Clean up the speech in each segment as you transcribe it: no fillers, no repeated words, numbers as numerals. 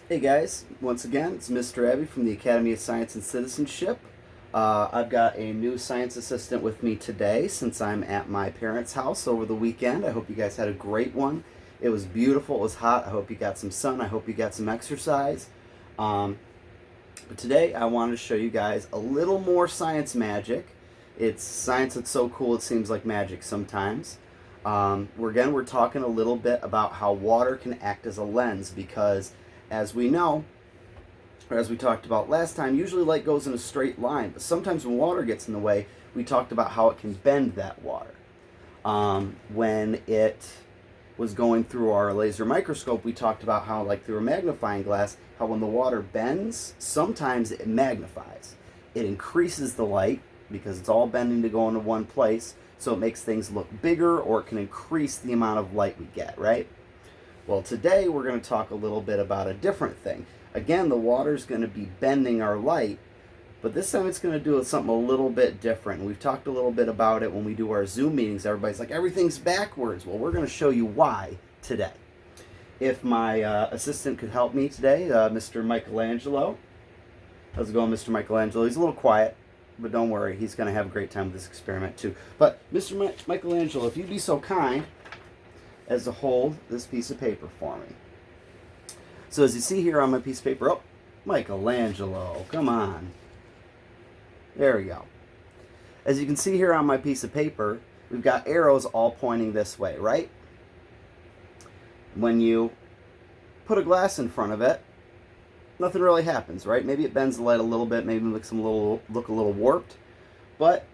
Hey guys, once again, it's Mr. Abbey from the Academy of Science and Citizenship. I've got a new science assistant with me today since I'm at my parents' house over the weekend. I hope you guys had a great one. It was beautiful, it was hot. I hope you got some sun. I hope you got some exercise. Um, but today I wanted to show you guys a little more science magic. It's science that's so cool it seems like magic sometimes. We're talking a little bit about how water can act as a lens because as we know, or as we talked about last time, usually light goes in a straight line, but sometimes when water gets in the way, we talked about how it can bend that water. When it was going through our laser microscope, we talked about how, like through a magnifying glass, how when the water bends, sometimes it magnifies. It increases the light because it's all bending to go into one place, so it makes things look bigger, or it can increase the amount of light we get, right? Well, today we're going to talk a little bit about a different thing. Again, the water's going to be bending our light, but this time it's going to do something a little bit different. We've talked a little bit about it when we do our Zoom meetings. Everybody's like, everything's backwards. Well, we're going to show you why today. If my assistant could help me today, Mr. Michelangelo. How's it going, Mr. Michelangelo? He's a little quiet, but don't worry. He's going to have a great time with this experiment, too. But, Mr. Michelangelo, if you'd be so kind as to hold this piece of paper for me. So as you see here on my piece of paper, oh, Michelangelo, come on. There we go. As you can see here on my piece of paper, we've got arrows all pointing this way, right? When you put a glass in front of it, nothing really happens, right? Maybe it bends the light a little bit, maybe it looks a little warped, but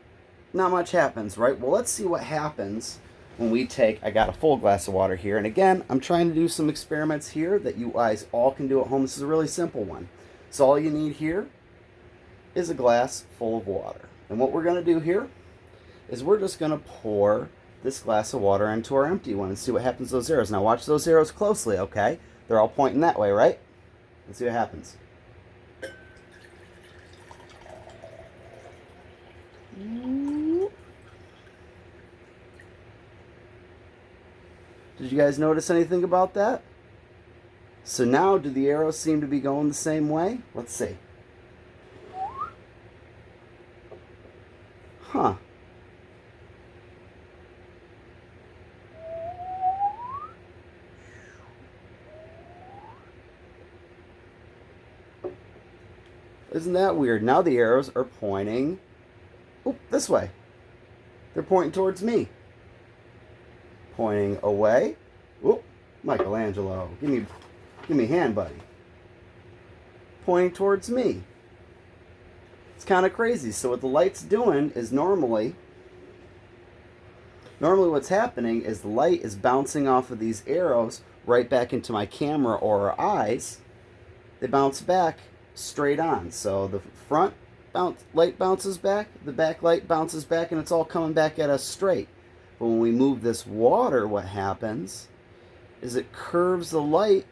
not much happens, right? Well, let's see what happens when we I got a full glass of water here, and again, I'm trying to do some experiments here that you guys all can do at home. This is a really simple one. So all you need here is a glass full of water. And what we're going to do here is we're just going to pour this glass of water into our empty one and see what happens to those arrows. Now watch those arrows closely, okay? They're all pointing that way, right? Let's see what happens. Did you guys notice anything about that? So now, do the arrows seem to be going the same way? Let's see. Huh. Isn't that weird? Now the arrows are pointing this way. They're pointing towards me. Pointing away. Oop, Michelangelo, give me a hand, buddy. Pointing towards me. It's kind of crazy. So what the light's doing is normally what's happening is the light is bouncing off of these arrows right back into my camera or our eyes. They bounce back straight on. So the front light bounces back, the back light bounces back, and it's all coming back at us straight. But when we move this water, what happens is it curves the light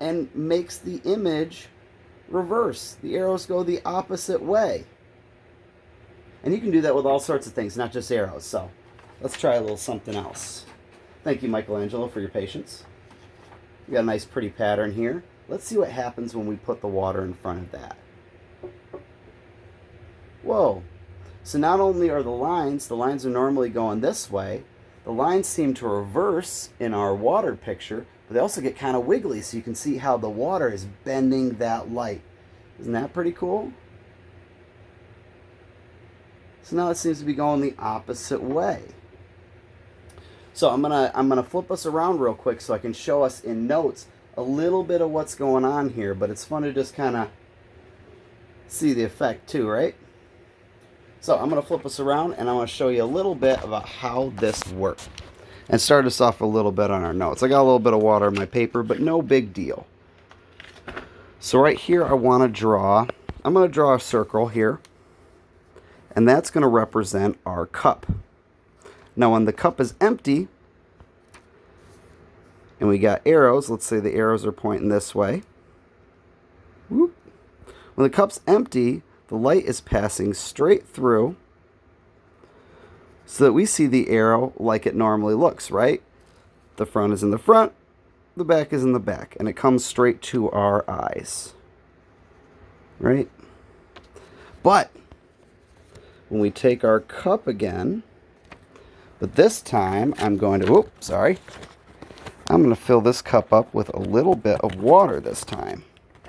and makes the image reverse. The arrows go the opposite way. And you can do that with all sorts of things, not just arrows. So let's try a little something else. Thank you, Michelangelo, for your patience. We got a nice pretty pattern here. Let's see what happens when we put the water in front of that. Whoa. So not only are the lines are normally going this way, the lines seem to reverse in our water picture, but they also get kind of wiggly, so you can see how the water is bending that light. Isn't that pretty cool? So now it seems to be going the opposite way. So I'm gonna flip us around real quick so I can show us in notes a little bit of what's going on here, but it's fun to just kind of see the effect too, right? So I'm going to flip us around and I'm going to show you a little bit about how this works. And start us off a little bit on our notes. I got a little bit of water in my paper, but no big deal. So right here I'm going to draw a circle here. And that's going to represent our cup. Now when the cup is empty, and we got arrows, let's say the arrows are pointing this way. Whoop. When the cup's empty, the light is passing straight through so that we see the arrow like it normally looks, right? The front is in the front, the back is in the back, and it comes straight to our eyes, right? But when we take our cup again, but this time I'm going to, I'm going to fill this cup up with a little bit of water this time,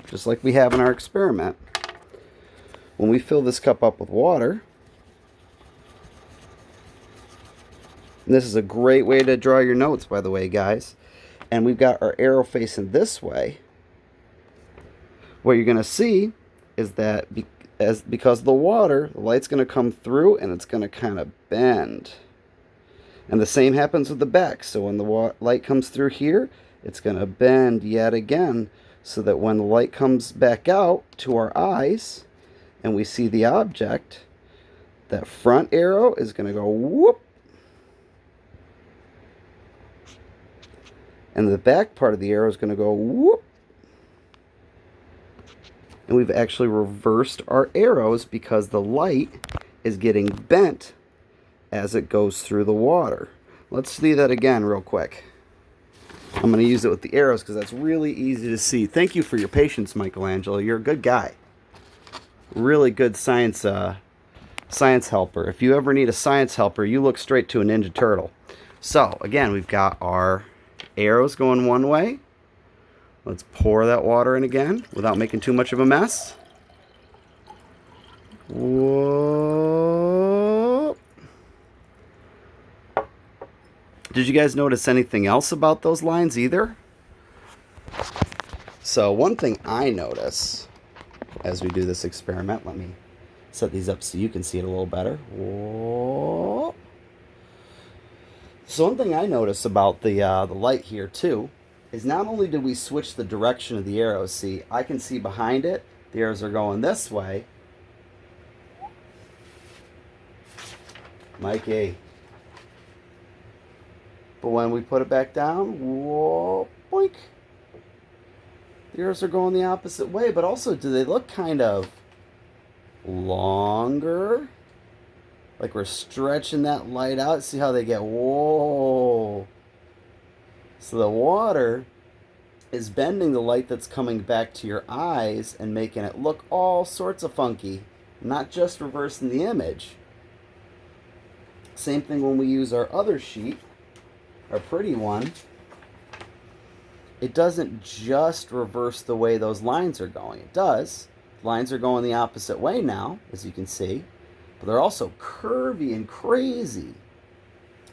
just like we have in our experiment. When we fill this cup up with water, and this is a great way to draw your notes, by the way, guys, and we've got our arrow facing this way, what you're going to see is that because of the water, the light's going to come through and it's going to kind of bend. And the same happens with the back. So when the light comes through here, it's going to bend yet again, so that when the light comes back out to our eyes and we see the object, that front arrow is going to go whoop. And the back part of the arrow is going to go whoop. And we've actually reversed our arrows because the light is getting bent as it goes through the water. Let's see that again real quick. I'm going to use it with the arrows because that's really easy to see. Thank you for your patience, Michelangelo. You're a good guy. Really good science helper. If you ever need a science helper, you look straight to a Ninja Turtle. So, again, we've got our arrows going one way. Let's pour that water in again without making too much of a mess. Whoa. Did you guys notice anything else about those lines either? So one thing I notice as we do this experiment, let me set these up so you can see it a little better. Whoa. So one thing I notice about the light here too is not only did we switch the direction of the arrows, see, I can see behind it, the arrows are going this way. Mikey. But when we put it back down, whoa, boink. The arrows are going the opposite way, but also do they look kind of longer? Like we're stretching that light out. See how they get, whoa. So the water is bending the light that's coming back to your eyes and making it look all sorts of funky, not just reversing the image. Same thing when we use our other sheet, our pretty one. It doesn't just reverse the way those lines are going. It does. Lines are going the opposite way now, as you can see, but they're also curvy and crazy.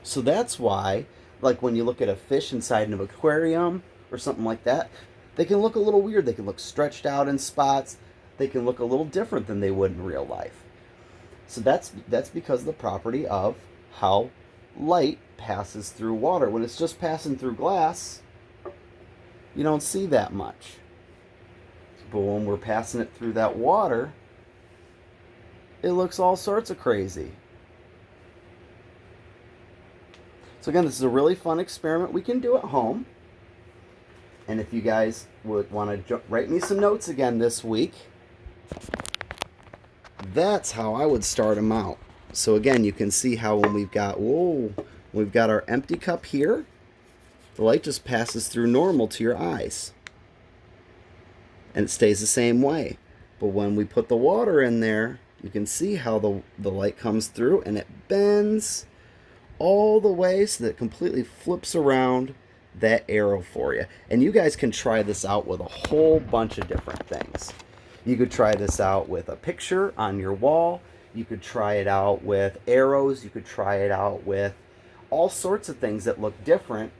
So that's why, like when you look at a fish inside an aquarium or something like that, they can look a little weird. They can look stretched out in spots. They can look a little different than they would in real life. So that's because of the property of how light passes through water. When it's just passing through glass, you don't see that much. But when we're passing it through that water, it looks all sorts of crazy. So again, this is a really fun experiment we can do at home. And if you guys would want to write me some notes again this week, that's how I would start them out. So again, you can see how when we've got our empty cup here, the light just passes through normal to your eyes. And it stays the same way. But when we put the water in there, you can see how the light comes through and it bends all the way so that it completely flips around that arrow for you. And you guys can try this out with a whole bunch of different things. You could try this out with a picture on your wall. You could try it out with arrows. You could try it out with all sorts of things that look different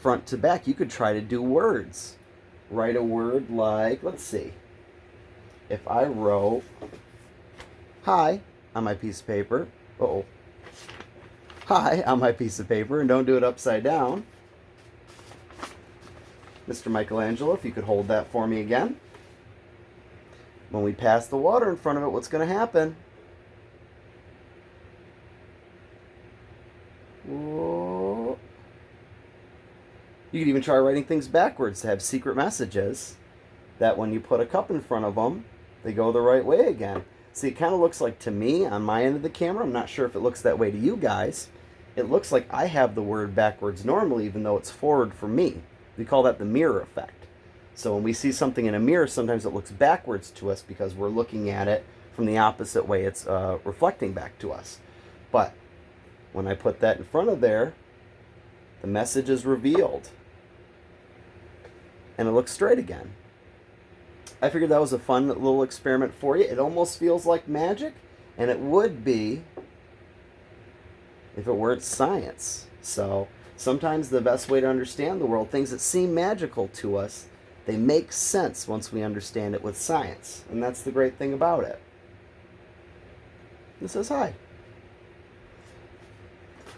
front to back. You could try to do words. Write a word like, let's see. If I wrote hi on my piece of paper, hi on my piece of paper, and don't do it upside down. Mr. Michelangelo, if you could hold that for me again. When we pass the water in front of it, what's going to happen? Whoa. You could even try writing things backwards to have secret messages that when you put a cup in front of them, they go the right way again. See, it kind of looks like to me on my end of the camera, I'm not sure if it looks that way to you guys, it looks like I have the word backwards normally even though it's forward for me. We call that the mirror effect. So when we see something in a mirror, sometimes it looks backwards to us because we're looking at it from the opposite way it's reflecting back to us. But when I put that in front of there, the message is revealed. And it looks straight again. I figured that was a fun little experiment for you. It almost feels like magic, and it would be if it weren't science. So sometimes the best way to understand the world, things that seem magical to us, they make sense once we understand it with science. And that's the great thing about it. It says hi.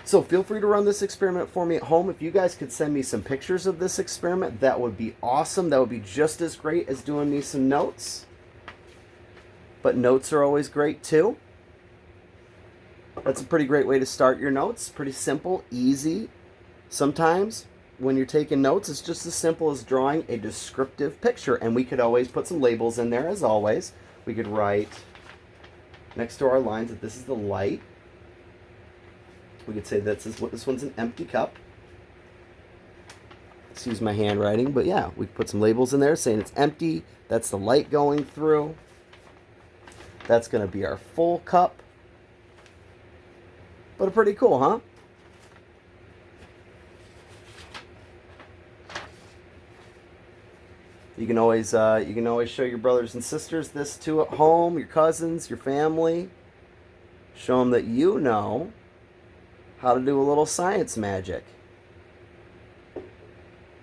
So feel free to run this experiment for me at home. If you guys could send me some pictures of this experiment, that would be awesome. That would be just as great as doing me some notes. But notes are always great too. That's a pretty great way to start your notes. Pretty simple, easy. Sometimes when you're taking notes, it's just as simple as drawing a descriptive picture. And we could always put some labels in there as always. We could write next to our lines that this is the light. We could say that this one's an empty cup. Excuse my handwriting, but yeah, we could put some labels in there saying it's empty. That's the light going through. That's going to be our full cup. But pretty cool, huh? You can always show your brothers and sisters this too at home, your cousins, your family. Show them that you know how to do a little science magic.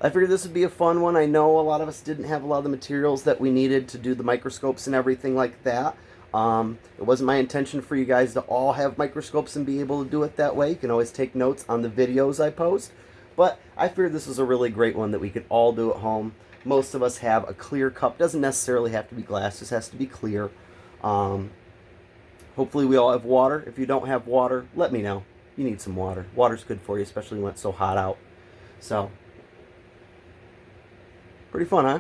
I figured this would be a fun one. I know a lot of us didn't have a lot of the materials that we needed to do the microscopes and everything like that. It wasn't my intention for you guys to all have microscopes and be able to do it that way. You can always take notes on the videos I post. But I figured this was a really great one that we could all do at home. Most of us have a clear cup. Doesn't necessarily have to be glass. Just has to be clear. Hopefully we all have water. If you don't have water, let me know. You need some water. Water's good for you, especially when it's so hot out. So, pretty fun, huh?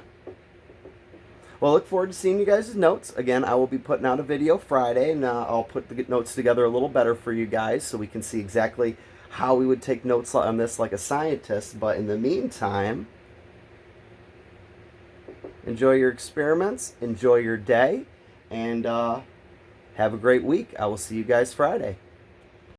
Well, I look forward to seeing you guys' notes. Again, I will be putting out a video Friday, and I'll put the notes together a little better for you guys so we can see exactly how we would take notes on this like a scientist. But in the meantime, enjoy your experiments, enjoy your day, and have a great week. I will see you guys Friday.